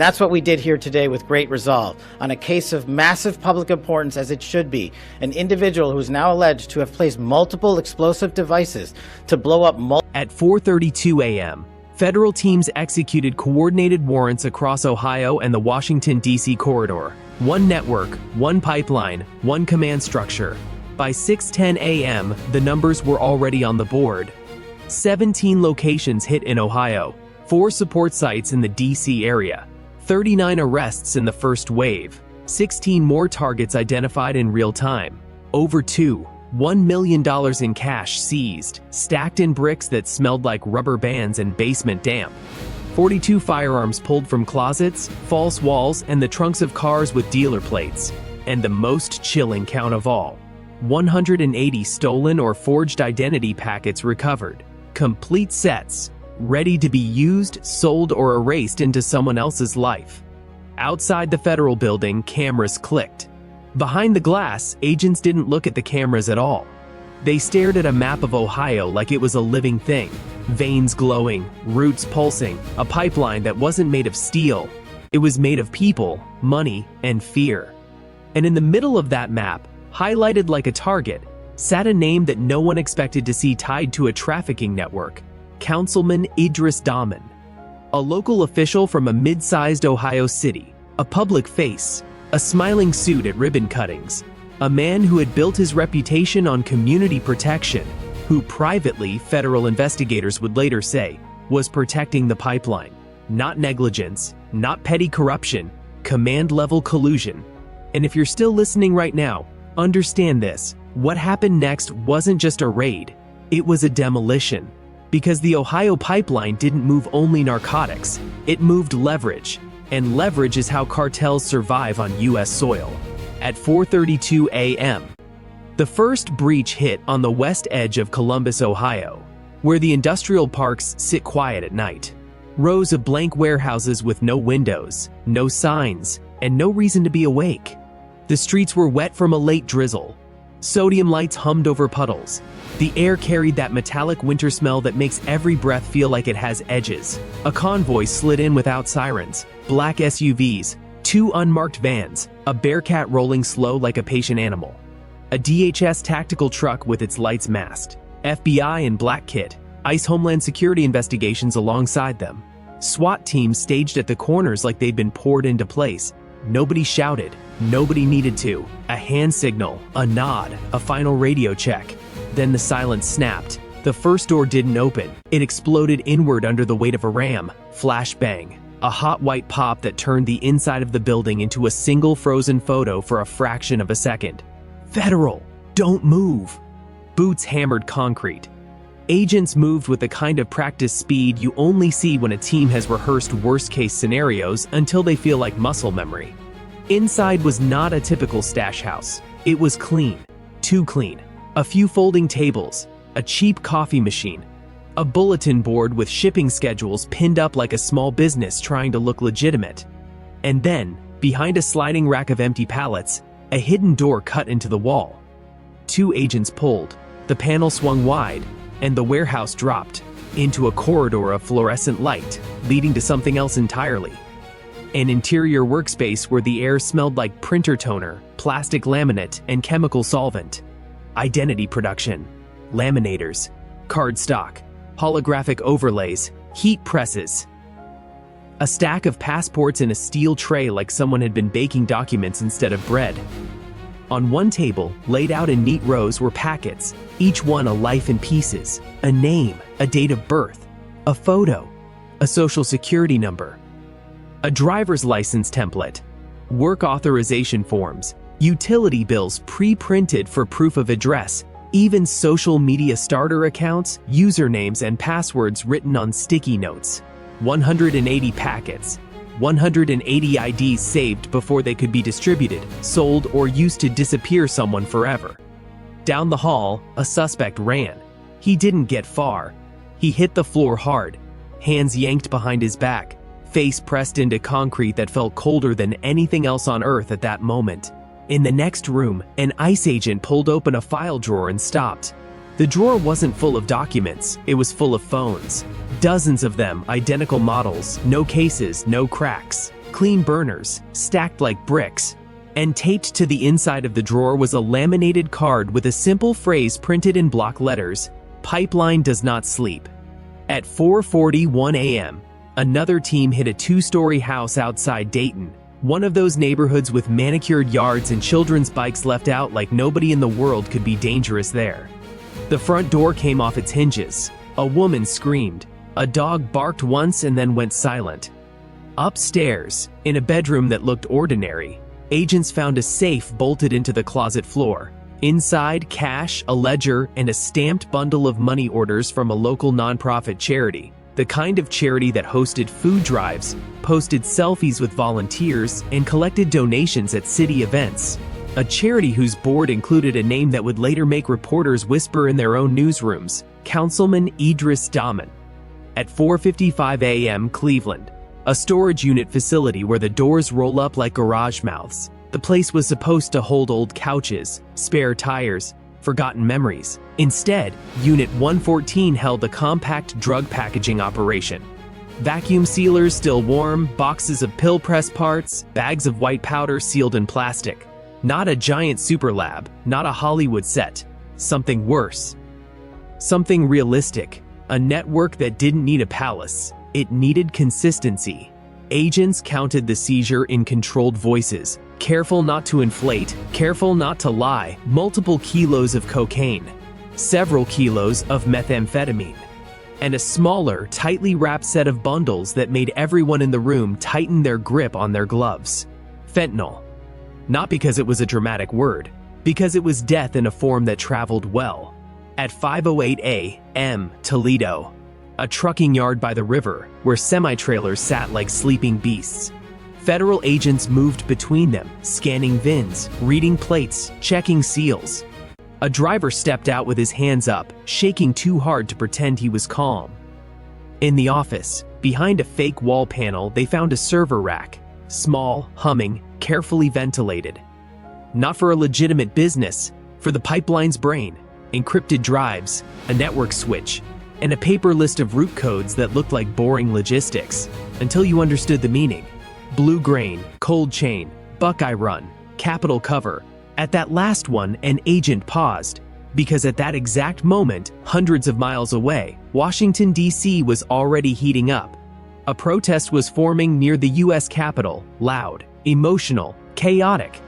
That's what we did here today with great resolve, on a case of massive public importance as it should be. An individual who is now alleged to have placed multiple explosive devices to blow up At 4:32 a.m., federal teams executed coordinated warrants across Ohio and the Washington, D.C. corridor. One network, one pipeline, one command structure. By 6:10 a.m., the numbers were already on the board. 17 locations hit in Ohio, 4 support sites in the D.C. area, 39 arrests in the first wave, 16 more targets identified in real time, over $1 million in cash seized, stacked in bricks that smelled like rubber bands and basement damp, 42 firearms pulled from closets, false walls, and the trunks of cars with dealer plates, and the most chilling count of all, 180 stolen or forged identity packets recovered, complete sets, ready to be used, sold, or erased into someone else's life. Outside the federal building, cameras clicked. Behind the glass, agents didn't look at the cameras at all. They stared at a map of Ohio like it was a living thing. Veins glowing, roots pulsing, a pipeline that wasn't made of steel. It was made of people, money, and fear. And in the middle of that map, highlighted like a target, sat a name that no one expected to see tied to a trafficking network: Councilman Idris Dahman. A local official from a mid-sized Ohio city, a public face, a smiling suit at ribbon cuttings, a man who had built his reputation on community protection, who privately, federal investigators would later say, was protecting the pipeline. Not negligence, not petty corruption, command-level collusion. And if you're still listening right now, understand this: what happened next wasn't just a raid, it was a demolition. Because the Ohio pipeline didn't move only narcotics, it moved leverage. And leverage is how cartels survive on U.S. soil. At 4:32 a.m., the first breach hit on the west edge of Columbus, Ohio, where the industrial parks sit quiet at night. Rows of blank warehouses with no windows, no signs, and no reason to be awake. The streets were wet from a late drizzle. Sodium lights hummed over puddles. The air carried that metallic winter smell that makes every breath feel like it has edges. A convoy slid in without sirens. Black SUVs, 2 unmarked vans, a Bearcat rolling slow like a patient animal. A DHS tactical truck with its lights masked. FBI in black kit, ICE Homeland Security investigations alongside them. SWAT teams staged at the corners like they'd been poured into place. Nobody shouted, nobody needed to. A hand signal, a nod, a final radio check. Then the silence snapped. The first door didn't open. It exploded inward under the weight of a ram. Flash bang. A hot white pop that turned the inside of the building into a single frozen photo for a fraction of a second. Federal, don't move. Boots hammered concrete. Agents moved with the kind of practice speed you only see when a team has rehearsed worst-case scenarios until they feel like muscle memory. Inside was not a typical stash house. It was clean. Too clean. A few folding tables, a cheap coffee machine, a bulletin board with shipping schedules pinned up like a small business trying to look legitimate. And then, behind a sliding rack of empty pallets, a hidden door cut into the wall. 2 agents pulled, the panel swung wide, and the warehouse dropped into a corridor of fluorescent light, leading to something else entirely. An interior workspace where the air smelled like printer toner, plastic laminate, and chemical solvent. Identity production, laminators, cardstock, holographic overlays, heat presses. A stack of passports in a steel tray like someone had been baking documents instead of bread. On one table, laid out in neat rows, were packets, each one a life in pieces, a name, a date of birth, a photo, a social security number, a driver's license template, work authorization forms, utility bills pre-printed for proof of address, even social media starter accounts, usernames, and passwords written on sticky notes. 180 packets, 180 IDs saved before they could be distributed, sold, or used to disappear someone forever. Down the hall, a suspect ran. He didn't get far. He hit the floor hard, hands yanked behind his back, face pressed into concrete that felt colder than anything else on earth at that moment. In the next room, an ICE agent pulled open a file drawer and stopped. The drawer wasn't full of documents, it was full of phones. Dozens of them, identical models, no cases, no cracks. clean burners, stacked like bricks. And taped to the inside of the drawer was a laminated card with a simple phrase printed in block letters: "Pipeline does not sleep." At 4:41 a.m., another team hit a two-story house outside Dayton, one of those neighborhoods with manicured yards and children's bikes left out like nobody in the world could be dangerous there. The front door came off its hinges. A woman screamed. A dog barked once and then went silent. Upstairs, in a bedroom that looked ordinary, agents found a safe bolted into the closet floor. Inside, cash, a ledger, and a stamped bundle of money orders from a local nonprofit charity. The kind of charity that hosted food drives, posted selfies with volunteers, and collected donations at city events. A charity whose board included a name that would later make reporters whisper in their own newsrooms: Councilman Idris Dahman. At 4:55 a.m. Cleveland, a storage unit facility where the doors roll up like garage mouths. The place was supposed to hold old couches, spare tires, forgotten memories. Instead, Unit 114 held a compact drug packaging operation. Vacuum sealers still warm, boxes of pill press parts, bags of white powder sealed in plastic. Not a giant super lab, not a Hollywood set. Something worse. Something realistic. A network that didn't need a palace. It needed consistency. Agents counted the seizure in controlled voices. Careful not to inflate, careful not to lie. Multiple kilos of cocaine. Several kilos of methamphetamine. And a smaller, tightly wrapped set of bundles that made everyone in the room tighten their grip on their gloves. Fentanyl. Not because it was a dramatic word, because it was death in a form that traveled well. At 5:08 a.m., Toledo. A trucking yard by the river, where semi-trailers sat like sleeping beasts. Federal agents moved between them, scanning VINs, reading plates, checking seals. A driver stepped out with his hands up, shaking too hard to pretend he was calm. In the office, behind a fake wall panel, they found a server rack. Small, humming, carefully ventilated. Not for a legitimate business, for the pipeline's brain. Encrypted drives, a network switch, and a paper list of route codes that looked like boring logistics, until you understood the meaning. Blue grain, cold chain, Buckeye Run, capital cover. At that last one, an agent paused, because at that exact moment, hundreds of miles away, Washington, D.C. was already heating up. A protest was forming near the U.S. Capitol, loud, emotional, chaotic.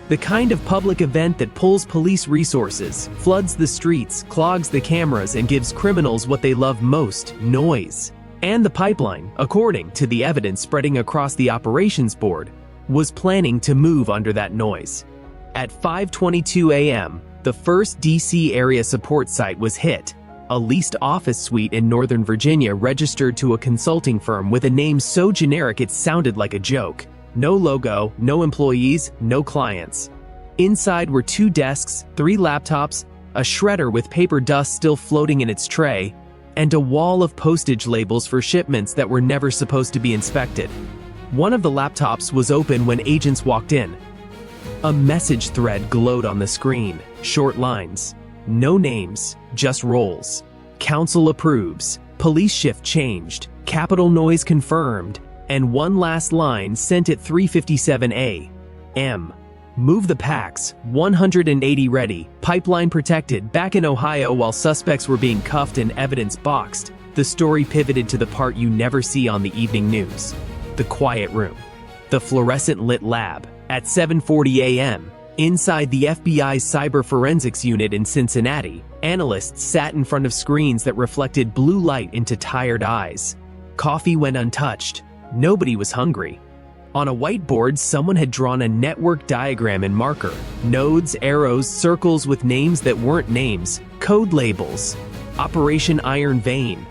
The kind of public event that pulls police resources, floods the streets, clogs the cameras, and gives criminals what they love most: noise. And the pipeline, according to the evidence spreading across the operations board, was planning to move under that noise. At 5:22 a.m., the first D.C. area support site was hit. A leased office suite in Northern Virginia registered to a consulting firm with a name so generic it sounded like a joke. No logo, no employees, no clients. Inside were 2 desks, 3 laptops, a shredder with paper dust still floating in its tray, and a wall of postage labels for shipments that were never supposed to be inspected. One of the laptops was open when agents walked in. A message thread glowed on the screen. Short lines. No names, just roles. Council approves. Police shift changed. Capital noise confirmed. And one last line sent at 3:57 a.m. Move the packs, 180 ready, pipeline protected, back in Ohio while suspects were being cuffed and evidence boxed. The story pivoted to the part you never see on the evening news. The quiet room. The fluorescent lit lab. At 7:40 a.m., inside the FBI's cyber forensics unit in Cincinnati, analysts sat in front of screens that reflected blue light into tired eyes. Coffee went untouched. Nobody was hungry. On a whiteboard, someone had drawn a network diagram in marker. Nodes, arrows, circles with names that weren't names. Code labels. Operation Iron Vein.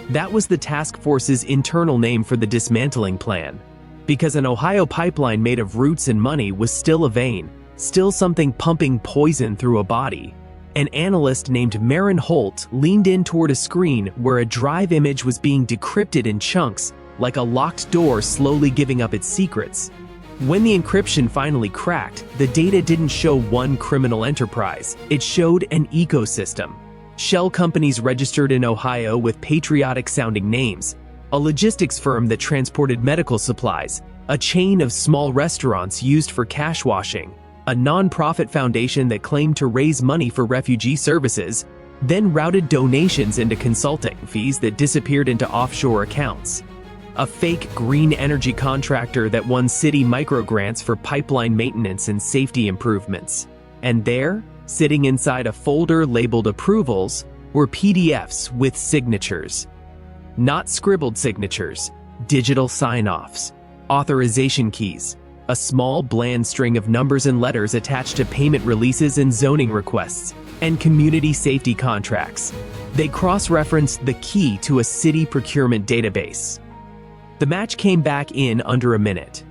That was the task force's internal name for the dismantling plan. Because an Ohio pipeline made of roots and money was still a vein, still something pumping poison through a body. An analyst named Marin Holt leaned in toward a screen where a drive image was being decrypted in chunks, like a locked door slowly giving up its secrets. When the encryption finally cracked, the data didn't show one criminal enterprise. It showed an ecosystem. Shell companies registered in Ohio with patriotic-sounding names. A logistics firm that transported medical supplies. a chain of small restaurants used for cash washing, a non-profit foundation that claimed to raise money for refugee services, then routed donations into consulting fees that disappeared into offshore accounts. A fake green energy contractor that won city microgrants for pipeline maintenance and safety improvements. And there, sitting inside a folder labeled approvals, were PDFs with signatures. Not scribbled signatures, digital sign-offs, authorization keys, a small bland string of numbers and letters attached to payment releases and zoning requests, and community safety contracts. They cross-referenced the key to a city procurement database. The match came back in under a minute.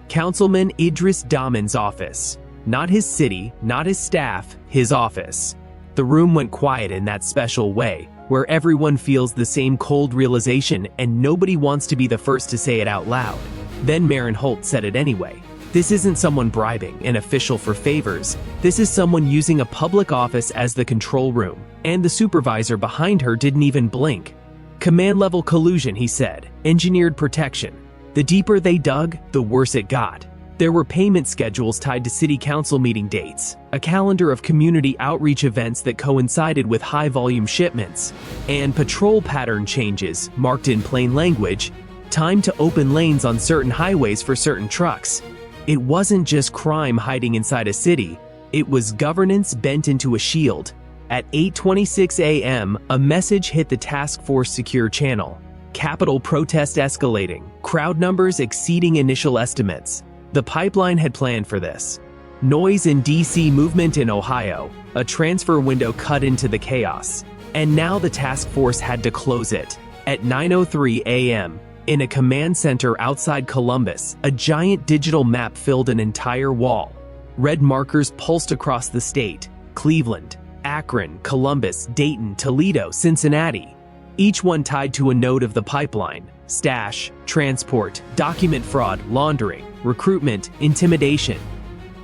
Councilman Idris Daman's office. Not his city, not his staff, his office. The room went quiet in that special way, where everyone feels the same cold realization and nobody wants to be the first to say it out loud. Then Maren Holt said it anyway. This isn't someone bribing an official for favors. This is someone using a public office as the control room, and the supervisor behind her didn't even blink. Command-level collusion, he said. Engineered protection. The deeper they dug, the worse it got. There were payment schedules tied to city council meeting dates, a calendar of community outreach events that coincided with high-volume shipments, and patrol pattern changes, marked in plain language, time to open lanes on certain highways for certain trucks. It wasn't just crime hiding inside a city, it was governance bent into a shield. At 8:26 a.m., a message hit the task force secure channel. Capitol protest escalating, crowd numbers exceeding initial estimates. The pipeline had planned for this. Noise in DC, movement in Ohio, a transfer window cut into the chaos. And now the task force had to close it. At 9:03 a.m., in a command center outside Columbus, a giant digital map filled an entire wall. Red markers pulsed across the state: Cleveland, Akron, Columbus, Dayton, Toledo, Cincinnati. Each one tied to a node of the pipeline: stash, transport, document fraud, laundering, recruitment, intimidation.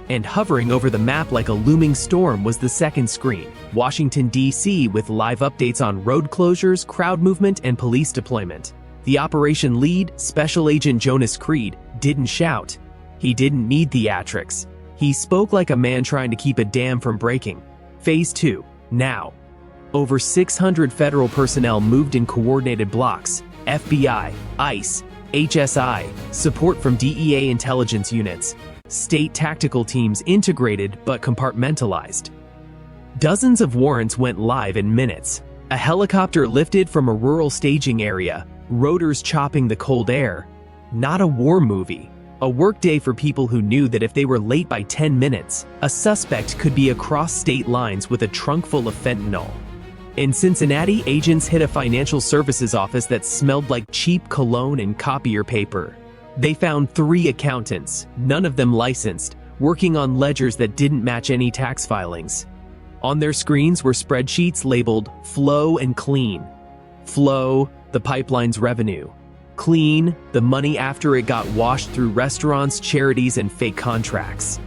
And hovering over the map like a looming storm was the second screen, Washington, D.C., with live updates on road closures, crowd movement, and police deployment. The operation lead, Special Agent Jonas Creed, didn't shout. He didn't need theatrics. He spoke like a man trying to keep a dam from breaking. Phase 2, now. Over 600 federal personnel moved in coordinated blocks: FBI, ICE, HSI, support from DEA intelligence units, state tactical teams integrated but compartmentalized. Dozens of warrants went live in minutes. A helicopter lifted from a rural staging area, rotors chopping the cold air. Not a war movie. A workday for people who knew that if they were late by 10 minutes, a suspect could be across state lines with a trunk full of fentanyl. In Cincinnati, agents hit a financial services office that smelled like cheap cologne and copier paper. They found 3 accountants, none of them licensed, working on ledgers that didn't match any tax filings. On their screens were spreadsheets labeled Flow and Clean. Flow, the pipeline's revenue. Clean, the money after it got washed through restaurants, charities, and fake contracts.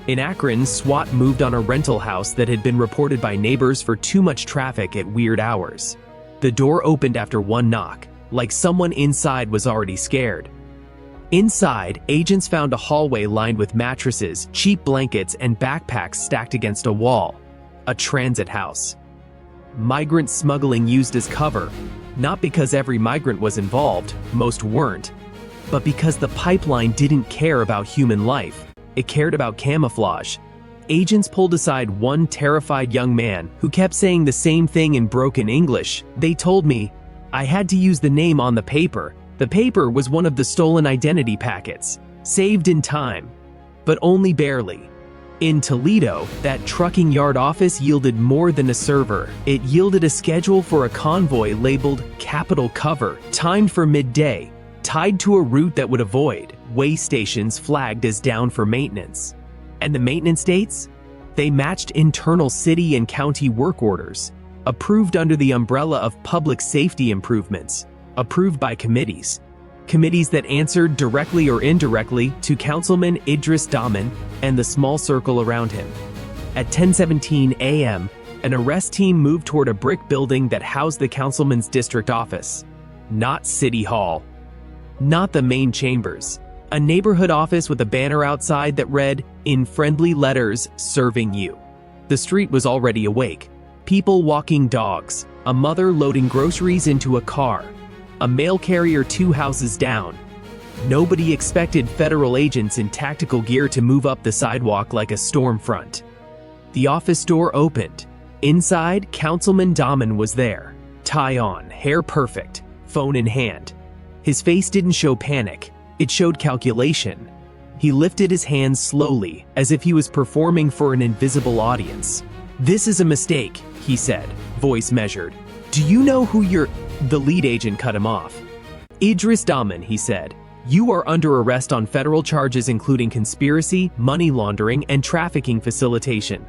In Akron, SWAT moved on a rental house that had been reported by neighbors for too much traffic at weird hours. The door opened after one knock, like someone inside was already scared. Inside, agents found a hallway lined with mattresses, cheap blankets, and backpacks stacked against a wall. A transit house. Migrant smuggling used as cover, not because every migrant was involved, most weren't, but because the pipeline didn't care about human life. It cared about camouflage. Agents pulled aside one terrified young man who kept saying the same thing in broken English. They told me, I had to use the name on the paper. The paper was one of the stolen identity packets, saved in time, but only barely. In Toledo, that trucking yard office yielded more than a server. It yielded a schedule for a convoy labeled Capital Cover, timed for midday, tied to a route that would avoid way stations flagged as down for maintenance. And the maintenance dates? They matched internal city and county work orders, approved under the umbrella of public safety improvements, approved by committees that answered directly or indirectly to Councilman Idris Daman and the small circle around him. At 10:17 a.m., an arrest team moved toward a brick building that housed the councilman's district office. Not City Hall. Not the main chambers. A neighborhood office with a banner outside that read, in friendly letters, serving you. The street was already awake. People walking dogs, a mother loading groceries into a car, a mail carrier 2 houses down. Nobody expected federal agents in tactical gear to move up the sidewalk like a storm front. The office door opened. Inside, Councilman Dahman was there. Tie on, hair perfect, phone in hand. His face didn't show panic, it showed calculation. He lifted his hands slowly, as if he was performing for an invisible audience. "This is a mistake," he said, voice measured. "Do you know who you're—" The lead agent cut him off. "Idris Dahman," he said, "you are under arrest on federal charges including conspiracy, money laundering, and trafficking facilitation."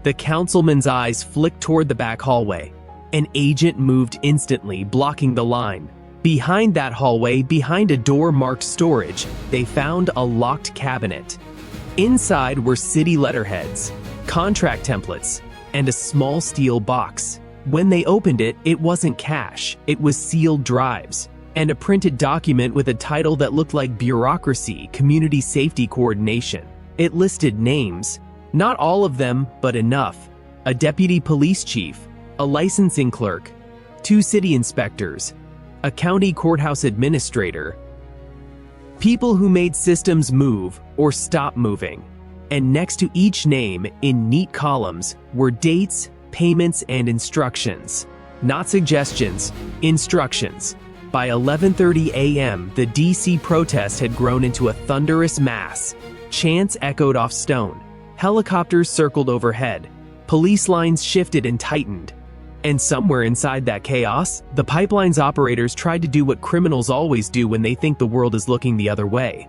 The councilman's eyes flicked toward the back hallway. An agent moved instantly, blocking the line. Behind that hallway, behind a door marked storage, they found a locked cabinet. Inside were city letterheads, contract templates, and a small steel box. When they opened it, it wasn't cash, it was sealed drives, and a printed document with a title that looked like Bureaucracy, Community Safety Coordination. It listed names, not all of them, but enough. A deputy police chief, a licensing clerk, 2 city inspectors, a county courthouse administrator, people who made systems move or stop moving. And next to each name, in neat columns, were dates, payments, and instructions. Not suggestions, instructions. By 11:30 a.m., the DC protest had grown into a thunderous mass. Chants echoed off stone. Helicopters circled overhead. Police lines shifted and tightened. And somewhere inside that chaos, the pipeline's operators tried to do what criminals always do when they think the world is looking the other way.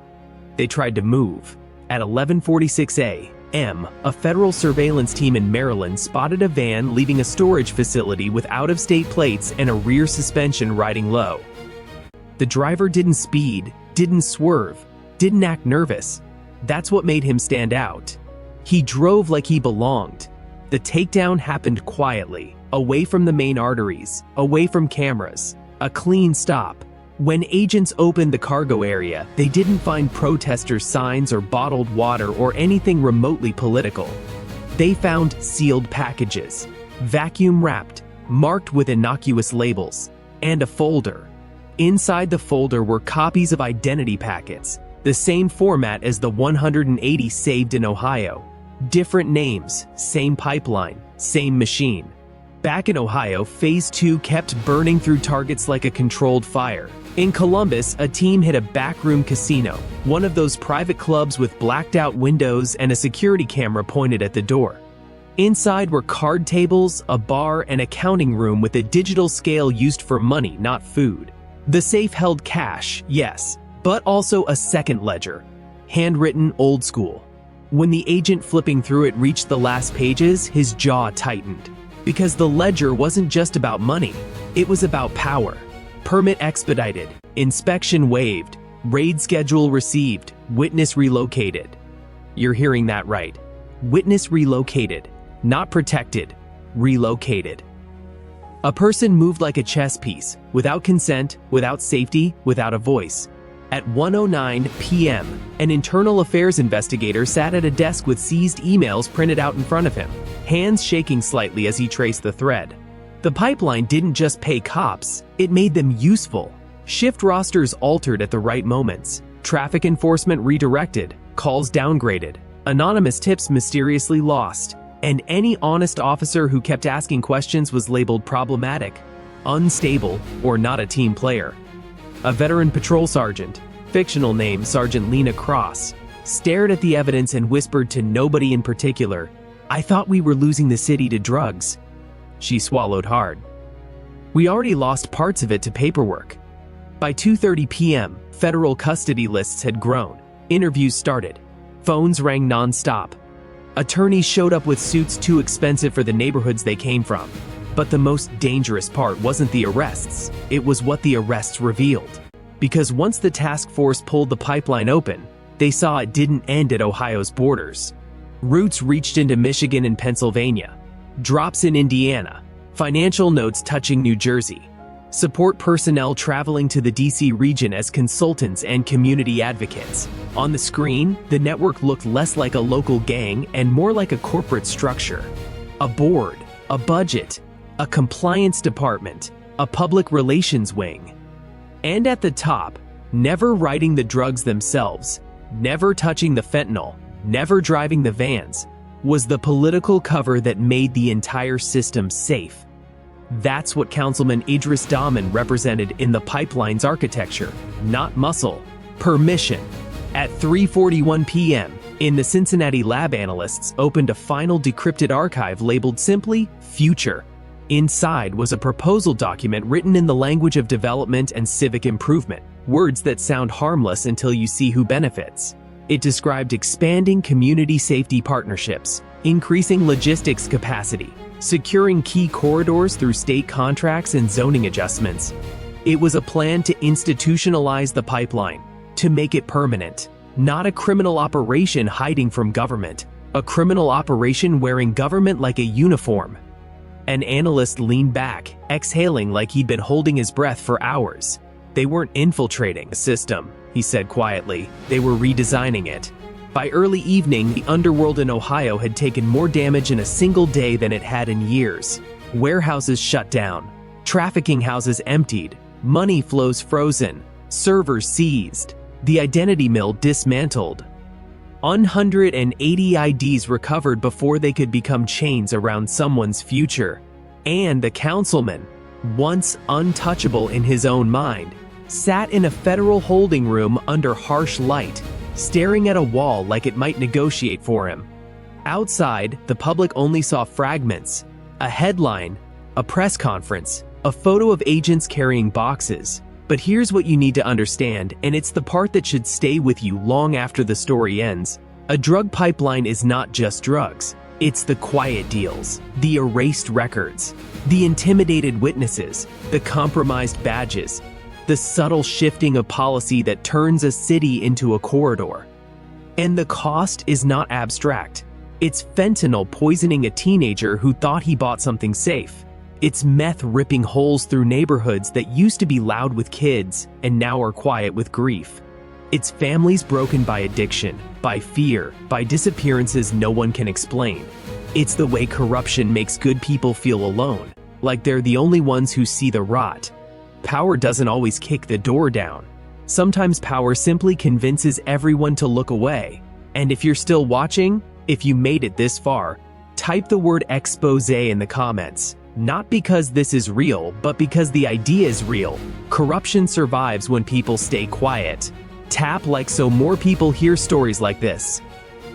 They tried to move. At 11:46 a.m., a federal surveillance team in Maryland spotted a van leaving a storage facility with out-of-state plates and a rear suspension riding low. The driver didn't speed, didn't swerve, didn't act nervous. That's what made him stand out. He drove like he belonged. The takedown happened quietly, away from the main arteries, away from cameras. A clean stop. When agents opened the cargo area, they didn't find protesters' signs or bottled water or anything remotely political. They found sealed packages, vacuum-wrapped, marked with innocuous labels, and a folder. Inside the folder were copies of identity packets, the same format as the 180 saved in Ohio. Different names, same pipeline, same machine. Back in Ohio, Phase 2 kept burning through targets like a controlled fire. In Columbus, a team hit a backroom casino, one of those private clubs with blacked-out windows and a security camera pointed at the door. Inside were card tables, a bar, and a counting room with a digital scale used for money, not food. The safe held cash, yes, but also a second ledger, handwritten, old school. When the agent flipping through it reached the last pages, his jaw tightened. Because the ledger wasn't just about money, it was about power. Permit expedited, inspection waived, raid schedule received, witness relocated. You're hearing that right. Witness relocated, not protected, relocated. A person moved like a chess piece, without consent, without safety, without a voice. At 1:09 p.m., an internal affairs investigator sat at a desk with seized emails printed out in front of him, hands shaking slightly as he traced the thread. The pipeline didn't just pay cops, it made them useful. Shift rosters altered at the right moments, traffic enforcement redirected, calls downgraded, anonymous tips mysteriously lost, and any honest officer who kept asking questions was labeled problematic, unstable, or not a team player. A veteran patrol sergeant, fictional name Sergeant Lena Cross, stared at the evidence and whispered to nobody in particular, "I thought we were losing the city to drugs." She swallowed hard. We already lost parts of it to paperwork. By 2:30 p.m., federal custody lists had grown. Interviews started. Phones rang non-stop. Attorneys showed up with suits too expensive for the neighborhoods they came from. But the most dangerous part wasn't the arrests, it was what the arrests revealed. Because once the task force pulled the pipeline open, they saw it didn't end at Ohio's borders. Routes reached into Michigan and Pennsylvania, drops in Indiana, financial notes touching New Jersey. Support personnel traveling to the DC region as consultants and community advocates. On the screen, the network looked less like a local gang and more like a corporate structure. A board, a budget, a compliance department, a public relations wing. And at the top, never writing the drugs themselves, never touching the fentanyl, never driving the vans, was the political cover that made the entire system safe. That's what Councilman Idris Dahman represented in the pipeline's architecture, not muscle, permission. At 3:41 p.m., in the Cincinnati lab, analysts opened a final decrypted archive labeled simply Future. Inside was a proposal document written in the language of development and civic improvement, words that sound harmless until you see who benefits. It described expanding community safety partnerships, increasing logistics capacity, securing key corridors through state contracts and zoning adjustments. It was a plan to institutionalize the pipeline, to make it permanent. Not a criminal operation hiding from government, a criminal operation wearing government like a uniform. An analyst leaned back, exhaling like he'd been holding his breath for hours. They weren't infiltrating the system, he said quietly. They were redesigning it. By early evening, the underworld in Ohio had taken more damage in a single day than it had in years. Warehouses shut down, trafficking houses emptied, money flows frozen, servers seized, the identity mill dismantled. 180 IDs recovered before they could become chains around someone's future. And the councilman, once untouchable in his own mind, sat in a federal holding room under harsh light, staring at a wall like it might negotiate for him. Outside, the public only saw fragments, a headline, a press conference, a photo of agents carrying boxes. But here's what you need to understand, and it's the part that should stay with you long after the story ends. A drug pipeline is not just drugs. It's the quiet deals, the erased records, the intimidated witnesses, the compromised badges, the subtle shifting of policy that turns a city into a corridor. And the cost is not abstract. It's fentanyl poisoning a teenager who thought he bought something safe. It's meth ripping holes through neighborhoods that used to be loud with kids and now are quiet with grief. It's families broken by addiction, by fear, by disappearances no one can explain. It's the way corruption makes good people feel alone, like they're the only ones who see the rot. Power doesn't always kick the door down. Sometimes power simply convinces everyone to look away. And if you're still watching, if you made it this far, type the word expose in the comments. Not because this is real, but because the idea is real. Corruption survives when people stay quiet. Tap like so more people hear stories like this.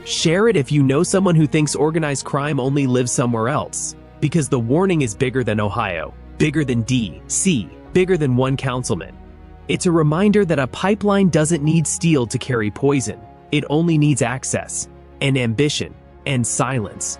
Share it if you know someone who thinks organized crime only lives somewhere else. Because the warning is bigger than Ohio, bigger than DC, bigger than one councilman. It's a reminder that a pipeline doesn't need steel to carry poison. It only needs access, and ambition, and silence.